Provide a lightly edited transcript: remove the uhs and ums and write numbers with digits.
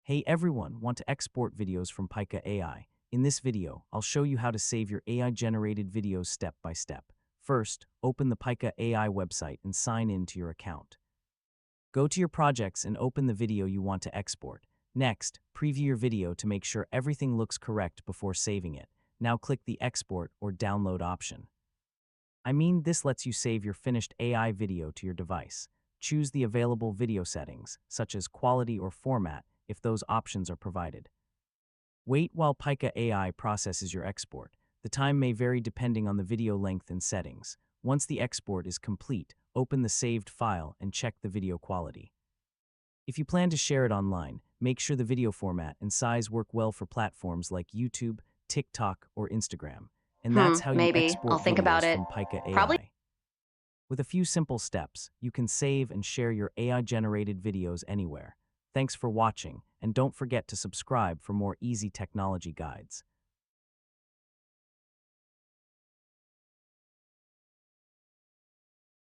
Hey everyone, want to export videos from Pika AI? In this video, I'll show you how to save your AI-generated videos step by step. First, open the Pika AI website and sign in to your account. Go to your projects and open the video you want to export. Next, preview your video to make sure everything looks correct before saving it. Now click the Export or Download option. This lets you save your finished AI video to your device. Choose the available video settings, such as quality or format, if those options are provided. Wait while Pika AI processes your export. The time may vary depending on the video length and settings. Once the export is complete, open the saved file and check the video quality. If you plan to share it online, make sure the video format and size work well for platforms like YouTube, TikTok, or Instagram. And that's how you Maybe. I'll export think about videos it. from Pika Probably. AI. With a few simple steps, you can save and share your AI-generated videos anywhere. Thanks for watching, and don't forget to subscribe for more easy technology guides.